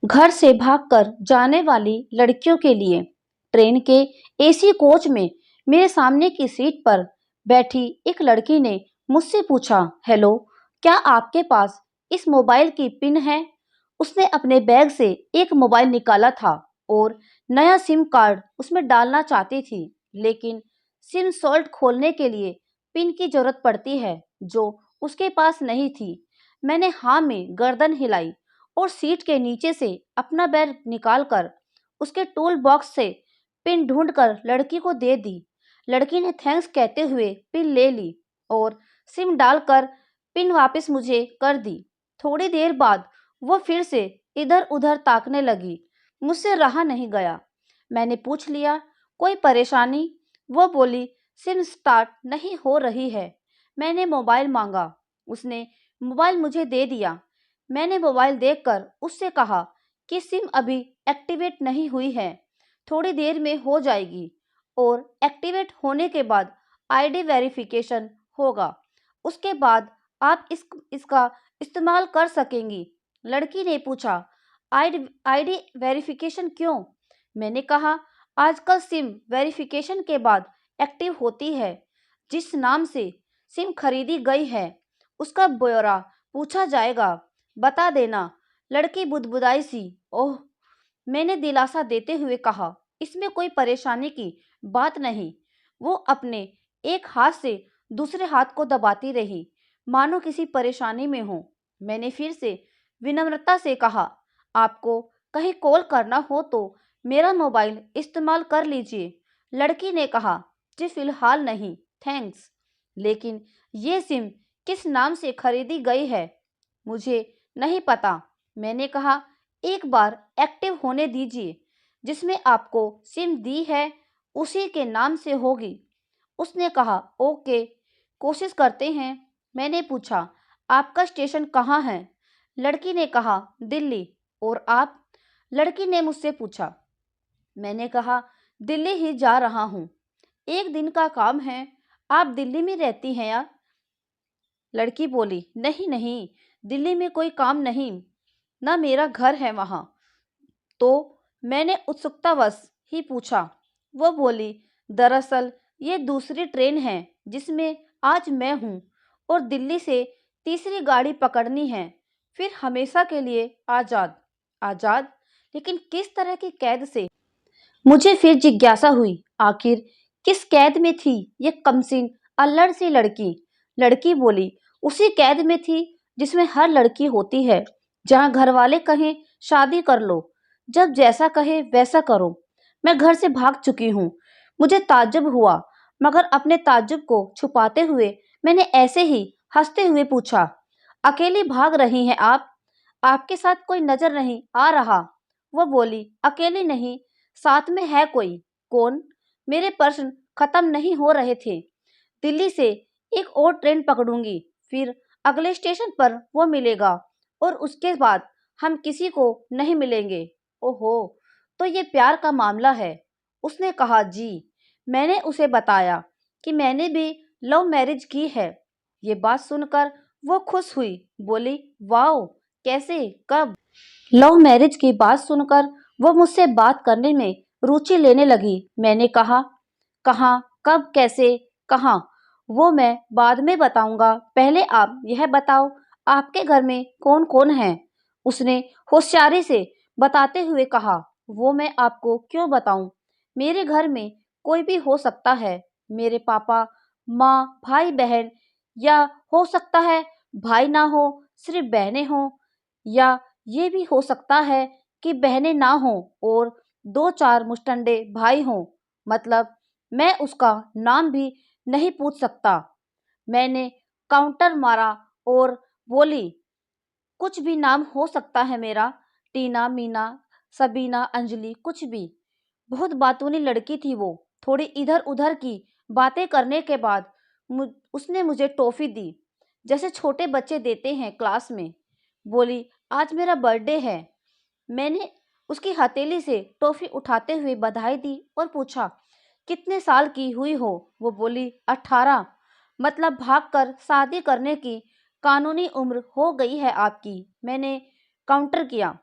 घर से भागकर जाने वाली लड़कियों के लिए ट्रेन के एसी कोच में मेरे सामने की सीट पर बैठी एक लड़की ने मुझसे पूछा, हेलो, क्या आपके पास इस मोबाइल की पिन है? उसने अपने बैग से एक मोबाइल निकाला था और नया सिम कार्ड उसमें डालना चाहती थी, लेकिन सिम सॉल्ट खोलने के लिए पिन की जरूरत पड़ती है जो उसके पास नहीं थी। मैंने हाँ में गर्दन हिलाई और सीट के नीचे से अपना बैग निकालकर उसके टूल बॉक्स से पिन ढूंढकर लड़की को दे दी। लड़की ने थैंक्स कहते हुए पिन ले ली और सिम डालकर पिन वापस मुझे कर दी। थोड़ी देर बाद वो फिर से इधर उधर ताकने लगी। मुझसे रहा नहीं गया। मैंने पूछ लिया, कोई परेशानी? वो बोली, सिम स्टार्ट नहीं हो रही है। मैंने मोबाइल मांगा। उसने मोबाइल मुझे दे दिया। मैंने मोबाइल देखकर उससे कहा कि सिम अभी एक्टिवेट नहीं हुई है, थोड़ी देर में हो जाएगी और एक्टिवेट होने के बाद आईडी वेरिफिकेशन होगा। उसके बाद आप इसका इस्तेमाल कर सकेंगी। लड़की ने पूछा, आईडी वेरिफिकेशन क्यों? मैंने कहा, आजकल सिम वेरिफिकेशन के बाद एक्टिव होती है। जिस नाम से सिम खरीदी गई है उसका ब्यौरा पूछा जाएगा, बता देना। लड़की बुदबुदाई सी। ओह, मैंने दिलासा देते हुए कहा, इसमें कोई परेशानी की बात नहीं। वो अपने एक हाथ से दूसरे हाथ को दबाती रही, मानो किसी परेशानी में हो। मैंने फिर से विनम्रता से कहा, आपको कहीं कॉल करना हो तो मेरा मोबाइल इस्तेमाल कर लीजिए। लड़की ने कहा, जी फिलहाल नहीं, थैंक्स। लेकिन ये सिम किस नाम से खरीदी गई है मुझे नहीं पता। मैंने कहा, एक बार एक्टिव होने दीजिए। जिसमें आपको सिम दी है उसी के नाम से होगी। उसने कहा, ओके, कोशिश करते हैं। मैंने पूछा, आपका स्टेशन कहाँ है? लड़की ने कहा, दिल्ली। और आप? लड़की ने मुझसे पूछा। मैंने कहा, दिल्ली ही जा रहा हूँ, एक दिन का काम है। आप दिल्ली में रहती हैं यार? लड़की बोली, नहीं नहीं, दिल्ली में कोई काम नहीं, ना मेरा घर है वहाँ। तो मैंने उत्सुकतावश ही पूछा। वो बोली, दरअसल ये दूसरी ट्रेन है जिसमें आज मैं हूँ और दिल्ली से तीसरी गाड़ी पकड़नी है, फिर हमेशा के लिए आज़ाद। आज़ाद? लेकिन किस तरह की कैद से? मुझे फिर जिज्ञासा हुई, आखिर किस कैद में थी ये कमसीन अल्लड़ सी लड़की? लड़की बोली, उसी कैद में थी जिसमें हर लड़की होती है, जहाँ घर वाले कहें शादी कर लो, जब जैसा कहे वैसा करो। मैं घर से भाग चुकी हूँ। मुझे ताज्जुब हुआ, मगर अपने ताज्जुब को छुपाते हुए मैंने ऐसे ही हंसते हुए पूछा, अकेली भाग रही हैं आप? आपके साथ कोई नजर नहीं आ रहा? वो बोली, अकेली नहीं, साथ में है कोई। कौन? मेरे प्रश्न खत्म नहीं हो रहे थे। दिल्ली से एक और ट्रेन पकड़ूंगी, फिर अगले स्टेशन पर वो मिलेगा और उसके बाद हम किसी को नहीं मिलेंगे। ओहो, तो ये प्यार का मामला है? उसने कहा, जी। मैंने उसे बताया कि मैंने भी लव मैरिज की है। ये बात सुनकर वो खुश हुई, बोली, वाओ, कैसे, कब? लव मैरिज की बात सुनकर वो मुझसे बात करने में रुचि लेने लगी। मैंने कहा, कहाँ, कब, कैसे, कहाँ? वो मैं बाद में बताऊंगा, पहले आप यह बताओ, आपके घर में कौन कौन है? उसने होशियारी से बताते हुए कहा, वो मैं आपको क्यों बताऊं? मेरे घर में कोई भी हो सकता है। मेरे पापा, माँ, भाई बहन, या हो सकता है भाई ना हो, सिर्फ बहनें हो, या ये भी हो सकता है कि बहनें ना हो और दो चार मुस्टंडे भाई हों। मतलब मैं उसका नाम भी नहीं पूछ सकता। मैंने काउंटर मारा और बोली, कुछ भी नाम हो सकता है मेरा, टीना, मीना, सबीना, अंजलि, कुछ भी। बहुत बातूनी लड़की थी वो। थोड़ी इधर उधर की बातें करने के बाद उसने मुझे टॉफी दी, जैसे छोटे बच्चे देते हैं क्लास में। बोली, आज मेरा बर्थडे है। मैंने उसकी हथेली से टॉफी उठाते हुए बधाई दी और पूछा, कितने साल की हुई हो? वो बोली, 18। मतलब भागकर शादी करने की कानूनी उम्र हो गई है आपकी। मैंने काउंटर किया।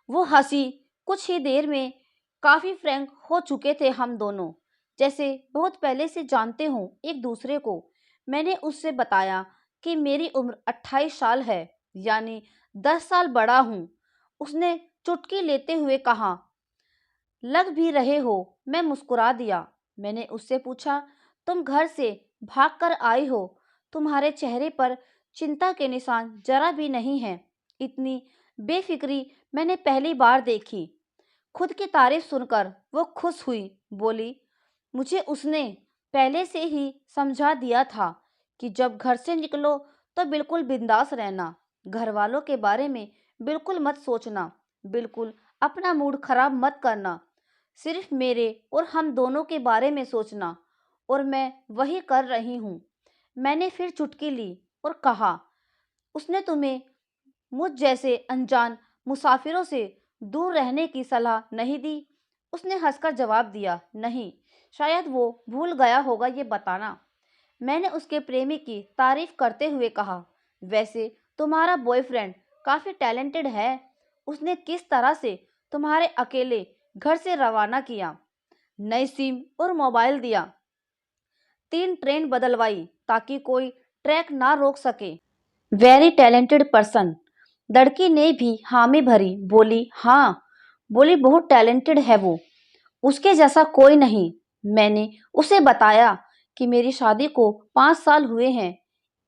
वो हंसी। कुछ ही देर में काफी फ्रैंक हो चुके थे हम दोनों, जैसे बहुत पहले से जानते हों एक दूसरे को। मैंने उससे बताया कि मेरी उम्र 28 साल है, यानी 10 साल बड़ा हूँ। उसने चुटकी लेते हुए कहा, लग भी रहे हो। मैं मुस्कुरा दिया। मैंने उससे पूछा, तुम घर से भाग कर आई हो? तुम्हारे चेहरे पर चिंता के निशान जरा भी नहीं है। इतनी बेफिक्री मैंने पहली बार देखी। खुद की तारीफ सुनकर वो खुश हुई। बोली, मुझे उसने पहले से ही समझा दिया था कि जब घर से निकलो तो बिल्कुल बिंदास रहना, घर वालों के बारे में बिल्कुल मत सोचना, बिल्कुल अपना मूड खराब मत करना, सिर्फ मेरे और हम दोनों के बारे में सोचना। और मैं वही कर रही हूँ। मैंने फिर चुटकी ली और कहा, उसने तुम्हें मुझ जैसे अनजान मुसाफिरों से दूर रहने की सलाह नहीं दी? उसने हंसकर जवाब दिया, नहीं, शायद वो भूल गया होगा ये बताना। मैंने उसके प्रेमी की तारीफ करते हुए कहा, वैसे तुम्हारा बॉयफ्रेंड काफी टैलेंटेड है। उसने किस तरह से तुम्हारे अकेले घर से रवाना किया, नई सिम और मोबाइल दिया, 3 ट्रेन बदलवाई ताकि कोई ट्रैक ना रोक सके। Very talented person. लड़की ने भी हामी भरी। बोली, हाँ, बोली, बहुत टैलेंटेड है वो, उसके जैसा कोई नहीं। मैंने उसे बताया कि मेरी शादी को 5 साल हुए हैं,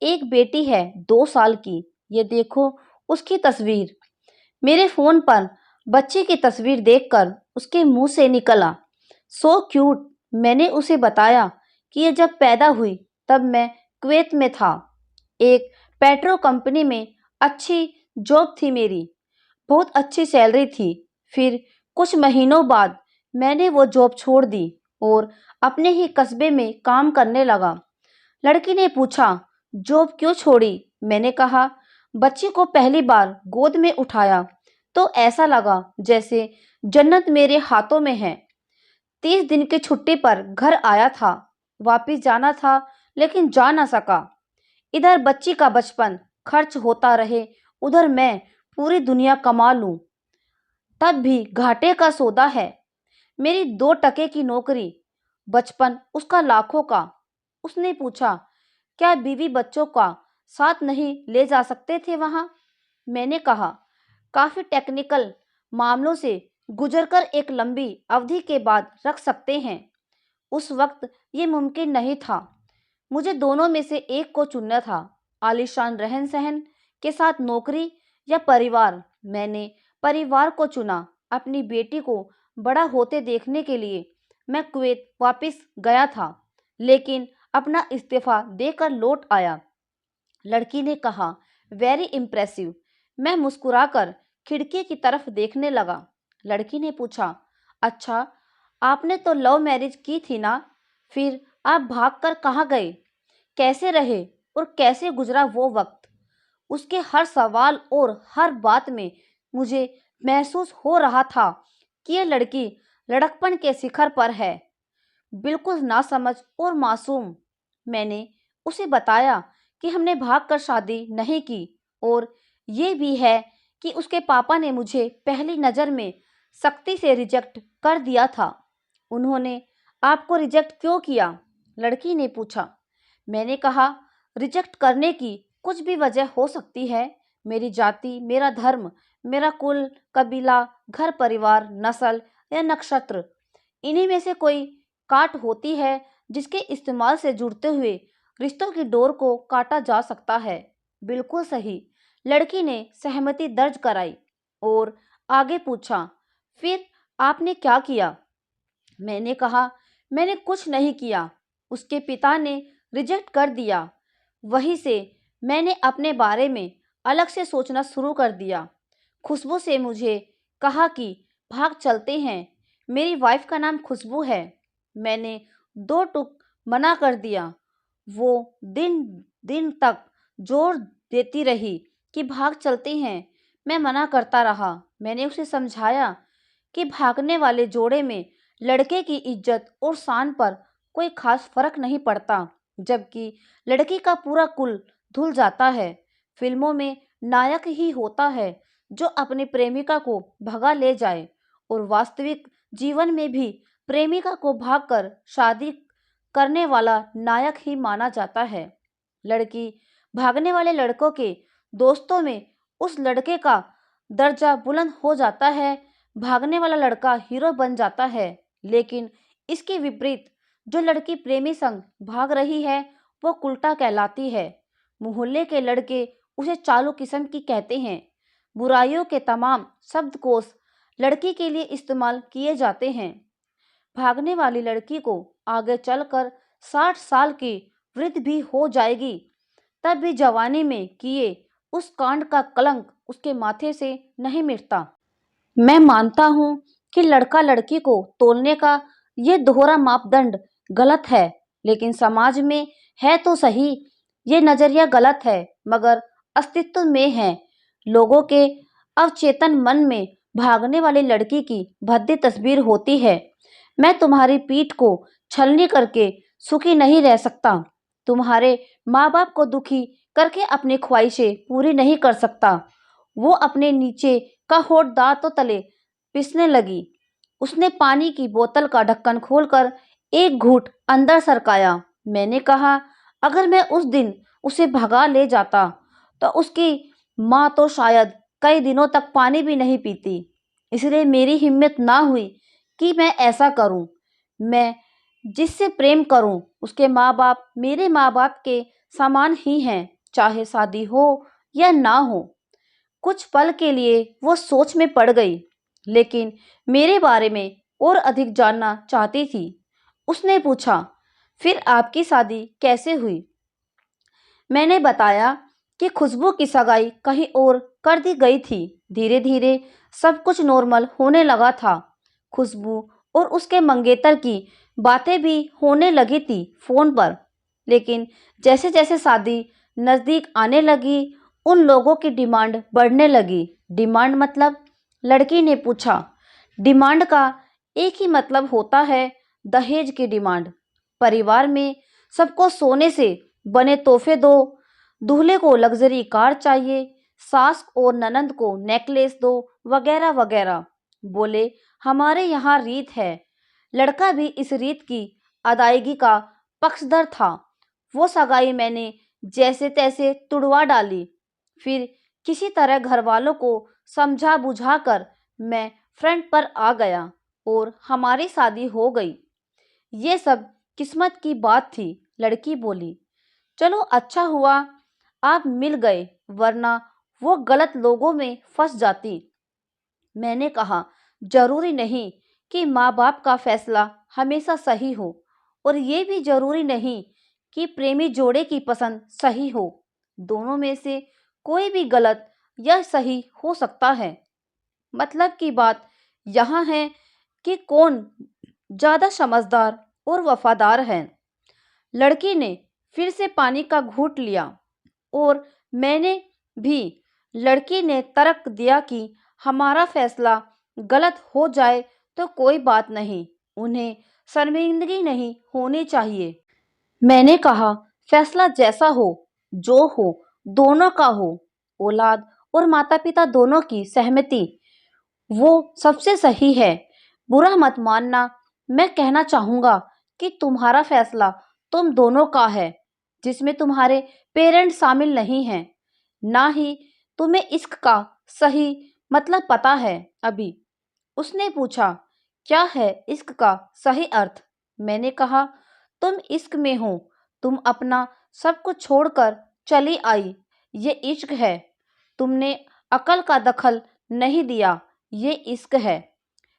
एक बेटी है 2 साल की। ये देखो उसकी तस्वीर। मेरे फोन पर बच्चे की तस्वीर देखकर उसके मुंह से निकला, सो क्यूट। मैंने उसे बताया कि ये जब पैदा हुई तब मैं कुवैत में था, एक पेट्रो कंपनी में अच्छी जॉब थी मेरी, बहुत अच्छी सैलरी थी। फिर कुछ महीनों बाद मैंने वो जॉब छोड़ दी और अपने ही कस्बे में काम करने लगा। लड़की ने पूछा, जॉब क्यों छोड़ी? मैंने कहा, बच्ची को पहली बार गोद में उठाया तो ऐसा लगा जैसे जन्नत मेरे हाथों में है। 30 दिन की छुट्टी पर घर आया था, वापिस जाना था लेकिन जा ना सका। इधर बच्ची का बचपन खर्च होता रहे, उधर मैं पूरी दुनिया कमा लूं तब भी घाटे का सौदा है। मेरी 2 टके की नौकरी, बचपन उसका लाखों का। उसने पूछा, क्या बीवी बच्चों का साथ नहीं ले जा सकते थे वहां? मैंने कहा, काफी टेक्निकल मामलों से गुजरकर एक लंबी अवधि के बाद रख सकते हैं। उस वक्त ये मुमकिन नहीं था। मुझे दोनों में से एक को चुनना था, आलीशान रहन सहन के साथ नौकरी या परिवार। मैंने परिवार को चुना। अपनी बेटी को बड़ा होते देखने के लिए मैं कुवैत वापस गया था, लेकिन अपना इस्तीफा देकर लौट आया। लड़की ने कहा, वेरी इम्प्रेसिव। मैं मुस्कुराकर खिड़की की तरफ देखने लगा। लड़की ने पूछा, अच्छा, आपने तो लव मैरिज की थी ना? फिर आप भागकर कहाँ गए? कैसे रहे और कैसे गुजरा वो वक्त? उसके हर सवाल और हर बात में मुझे महसूस हो रहा था कि ये लड़की लड़कपन के शिखर पर है, बिल्कुल नासमझ और मासूम। मैंने उसे बताया कि हमने भागकर शादी नहीं की और ये भी है कि उसके पापा ने मुझे पहली नज़र में सख्ती से रिजेक्ट कर दिया था। उन्होंने आपको रिजेक्ट क्यों किया? लड़की ने पूछा। मैंने कहा, रिजेक्ट करने की कुछ भी वजह हो सकती है। मेरी जाति, मेरा धर्म, मेरा कुल, कबीला, घर परिवार, नस्ल या नक्षत्र, इन्हीं में से कोई काट होती है जिसके इस्तेमाल से जुड़ते हुए रिश्तों की डोर को काटा जा सकता है। बिल्कुल सही। लड़की ने सहमति दर्ज कराई और आगे पूछा, फिर आपने क्या किया? मैंने कहा, मैंने कुछ नहीं किया। उसके पिता ने रिजेक्ट कर दिया। वहीं से मैंने अपने बारे में अलग से सोचना शुरू कर दिया। खुशबू से मुझे कहा कि भाग चलते हैं। मेरी वाइफ का नाम खुशबू है। मैंने 2 टुक मना कर दिया। वो दिन दिन तक जोर देती रही कि भाग चलते हैं। मैं मना करता रहा। मैंने उसे समझाया कि भागने वाले जोड़े में लड़के की इज्जत और शान पर कोई खास फर्क नहीं पड़ता, जबकि लड़की का पूरा कुल धुल जाता है। फिल्मों में नायक ही होता है जो अपनी प्रेमिका को भगा ले जाए और वास्तविक जीवन में भी प्रेमिका को भागकर शादी करने वाला नायक ही माना जाता है। लड़की भागने वाले लड़कों के दोस्तों में उस लड़के का दर्जा बुलंद हो जाता है, भागने वाला लड़का हीरो बन जाता है। लेकिन इसके विपरीत जो लड़की प्रेमी संग भाग रही है वो उल्टा कहलाती है। मोहल्ले के लड़के उसे चालू किस्म की कहते हैं। बुराइयों के तमाम शब्दकोश लड़की के लिए इस्तेमाल किए जाते हैं। भागने वाली लड़की को आगे चलकर 60 साल की वृद्ध भी हो जाएगी, तब भी जवानी में किए उस कांड का कलंक उसके माथे से नहीं मिटता। मैं मानता हूँ कि लड़का लड़की को तोलने का ये दोहरा मापदंड गलत है, लेकिन समाज में है तो सही। ये नजरिया गलत है मगर अस्तित्व में है। लोगों के अवचेतन मन में भागने वाली लड़की की भद्दी तस्वीर होती है। मैं तुम्हारी पीठ को छलनी करके सुखी नहीं रह सकता, तुम्हारे माँ बाप को दुखी करके अपनी ख्वाहिशें पूरी नहीं कर सकता। वो अपने नीचे का होठ दांतों तले पिसने लगी। उसने पानी की बोतल का ढक्कन खोलकर एक घूंट अंदर सरकाया। मैंने कहा, अगर मैं उस दिन उसे भगा ले जाता तो उसकी माँ तो शायद कई दिनों तक पानी भी नहीं पीती। इसलिए मेरी हिम्मत ना हुई कि मैं ऐसा करूं। मैं जिससे प्रेम करूं उसके माँ बाप मेरे माँ बाप के समान ही हैं, चाहे शादी हो या ना हो। कुछ पल के लिए वो सोच में पड़ गई, लेकिन मेरे बारे में और अधिक जानना चाहती थी। उसने पूछा, फिर आपकी शादी कैसे हुई? मैंने बताया कि खुशबू की सगाई कहीं और कर दी गई थी। धीरे धीरे सब कुछ नॉर्मल होने लगा था। खुशबू और उसके मंगेतर की बातें भी होने लगी थी फोन पर। लेकिन जैसे जैसे शादी नजदीक आने लगी उन लोगों की डिमांड बढ़ने लगी। डिमांड मतलब? लड़की ने पूछा। डिमांड का एक ही मतलब होता है, दहेज की डिमांड। परिवार में सबको सोने से बने तोहफे दो, दूल्हे को लग्जरी कार चाहिए, सास और ननंद को नेकलेस दो, वगैरह वगैरह। बोले, हमारे यहाँ रीत है। लड़का भी इस रीत की अदायगी का पक्षधर था। वो सगाई मैंने जैसे तैसे तुड़वा डाली। फिर किसी तरह घर वालों को समझा बुझा कर मैं फ्रंट पर आ गया और हमारी शादी हो गई। ये सब किस्मत की बात थी। लड़की बोली, चलो अच्छा हुआ आप मिल गए, वरना वो गलत लोगों में फंस जाती। मैंने कहा, जरूरी नहीं कि माँ बाप का फैसला हमेशा सही हो, और ये भी जरूरी नहीं कि प्रेमी जोड़े की पसंद सही हो। दोनों में से कोई भी गलत या सही हो सकता है। मतलब की बात यहाँ है कि कौन ज्यादा समझदार और वफादार है। लड़की ने फिर से पानी का घूंट लिया और मैंने भी। लड़की ने तर्क दिया कि हमारा फैसला गलत हो जाए तो कोई बात नहीं, उन्हें शर्मिंदगी नहीं होनी चाहिए। मैंने कहा, फैसला जैसा हो, जो हो, दोनों का हो। औलाद और माता पिता दोनों की सहमति वो सबसे सही है। बुरा मत मानना, मैं कहना चाहूंगा कि तुम्हारा फैसला तुम दोनों का है, जिसमें तुम्हारे पेरेंट्स शामिल नहीं हैं। ना ही तुम्हें इश्क का सही मतलब पता है अभी। उसने पूछा, क्या है इश्क का सही अर्थ? मैंने कहा, तुम इश्क में हो, तुम अपना सब कुछ छोड़कर चली आई, ये इश्क है। तुमने अकल का दखल नहीं दिया, ये इश्क है।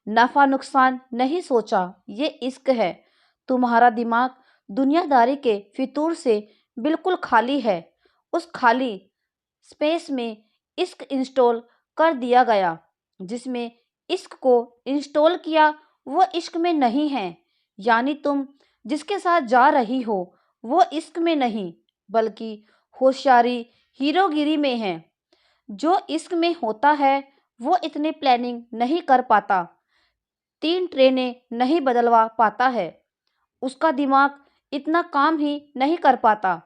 नफा नुकसान नहीं सोचा, ये इश्क है। तुम्हारा दिमाग दुनियादारी के फितूर से बिल्कुल खाली है। उस खाली स्पेस में इश्क इंस्टॉल कर दिया गया। जिसमें इश्क को इंस्टॉल किया वो इश्क में नहीं है। यानी तुम जिसके साथ जा रही हो वो इश्क में नहीं, बल्कि होशियारी हीरोगिरी में है। जो इश्क में होता है वो इतनी प्लानिंग नहीं कर पाता, 3 ट्रेनें नहीं बदलवा पाता है। उसका दिमाग इतना काम ही नहीं कर पाता।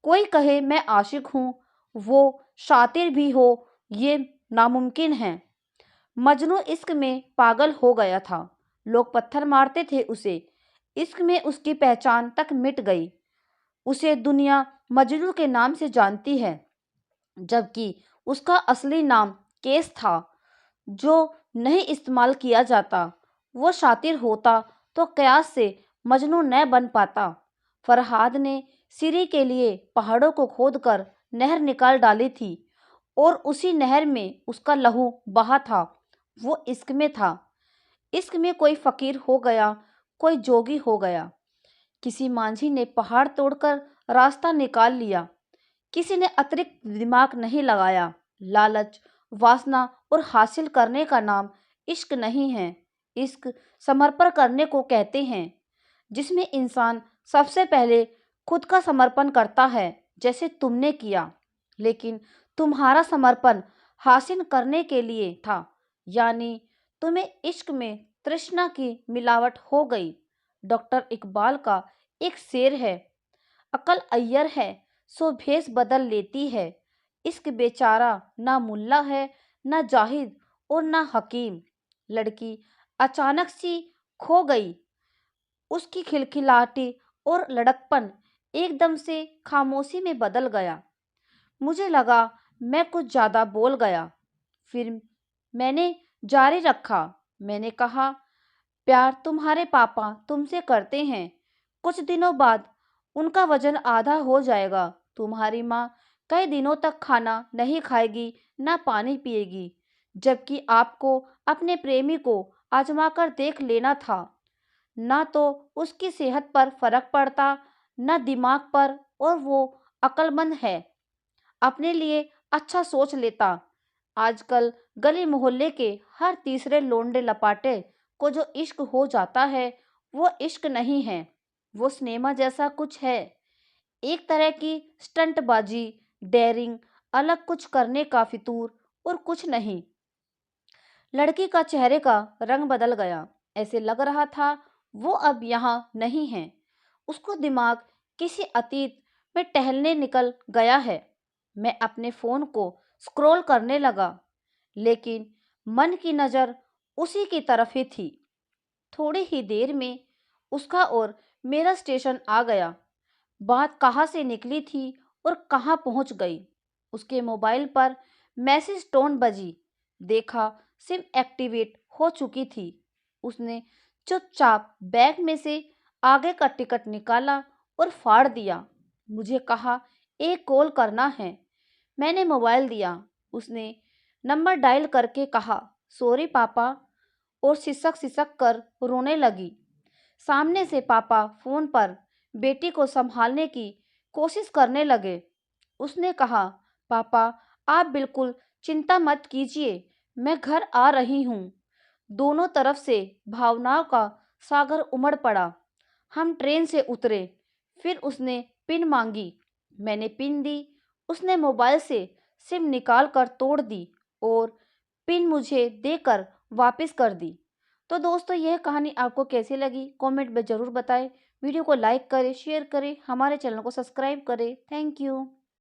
कोई कहे मैं आशिक हूँ, वो शातिर भी हो, ये नामुमकिन है। मजनू इश्क में पागल हो गया था। लोग पत्थर मारते थे उसे। इश्क में उसकी पहचान तक मिट गई। उसे दुनिया मजनू के नाम से जानती है, जबकि उसका असली नाम केस था, जो नहीं इस्तेमाल किया जाता। वो शातिर होता तो कयास से मजनू न बन पाता। फरहाद ने सिरी के लिए पहाड़ों को खोदकर नहर निकाल डाली थी, और उसी नहर में उसका लहू बहा था। वो इश्क में था। इश्क में कोई फकीर हो गया, कोई जोगी हो गया। किसी मांझी ने पहाड़ तोड़कर रास्ता निकाल लिया। किसी ने अतिरिक्त दिमाग नहीं लगाया। लालच, वासना और हासिल करने का नाम इश्क नहीं है। इश्क समर्पण करने को कहते हैं, जिसमें इंसान सबसे पहले खुद का समर्पण करता है, जैसे तुमने किया। लेकिन तुम्हारा समर्पण हासिल करने के लिए था, यानी तुम्हें इश्क में तृष्णा की मिलावट हो गई। डॉक्टर इकबाल का एक शेर है, अकल अय्यर है सो भेष बदल लेती है। इश्क बेचारा ना मुल्ला है, ना जाहिद और ना हकीम। लड़की अचानक सी खो गई। उसकी खिलखिलाहटी और लड़कपन एकदम से खामोशी में बदल गया। मुझे लगा मैं कुछ ज्यादा बोल गया। फिर मैंने जारी रखा। मैंने कहा, प्यार तुम्हारे पापा तुमसे करते हैं। कुछ दिनों बाद उनका वजन आधा हो जाएगा। तुम्हारी माँ कई दिनों तक खाना नहीं खाएगी, ना पानी पिएगी, जबकि आपको अपने प्रेमी को आजमा कर देख लेना था। ना तो उसकी सेहत पर फर्क पड़ता, ना दिमाग पर, और वो अक्लमंद है, अपने लिए अच्छा सोच लेता। आजकल गली मोहल्ले के हर तीसरे लोंडे लपाटे को जो इश्क हो जाता है, वो इश्क नहीं है। वो सिनेमा जैसा कुछ है, एक तरह की स्टंटबाजी, डेयरिंग, अलग कुछ करने का फितूर, और कुछ नहीं। लड़की का चेहरे का रंग बदल गया। ऐसे लग रहा था वो अब यहाँ नहीं है। उसको दिमाग किसी अतीत में टहलने निकल गया है। मैं अपने फोन को स्क्रॉल करने लगा, लेकिन मन की नजर उसी की तरफ ही थी। थोड़ी ही देर में उसका और मेरा स्टेशन आ गया। बात कहाँ से निकली थी और कहाँ पहुंच गई। उसके मोबाइल पर मैसेज टोन बजी। देखा, सिम एक्टिवेट हो चुकी थी। उसने चुपचाप बैग में से आगे का टिकट निकाला और फाड़ दिया। मुझे कहा, एक कॉल करना है। मैंने मोबाइल दिया। उसने नंबर डायल करके कहा, सॉरी पापा, और सिसक सिसक कर रोने लगी। सामने से पापा फोन पर बेटी को संभालने की कोशिश करने लगे। उसने कहा, पापा आप बिल्कुल चिंता मत कीजिए, मैं घर आ रही हूँ। दोनों तरफ से भावनाओं का सागर उमड़ पड़ा। हम ट्रेन से उतरे। फिर उसने पिन मांगी। मैंने पिन दी। उसने मोबाइल से सिम निकाल कर तोड़ दी और पिन मुझे देकर वापस कर दी। तो दोस्तों, यह कहानी आपको कैसी लगी कमेंट में ज़रूर बताएं। वीडियो को लाइक करें, शेयर करें, हमारे चैनल को सब्सक्राइब करें। Thank you.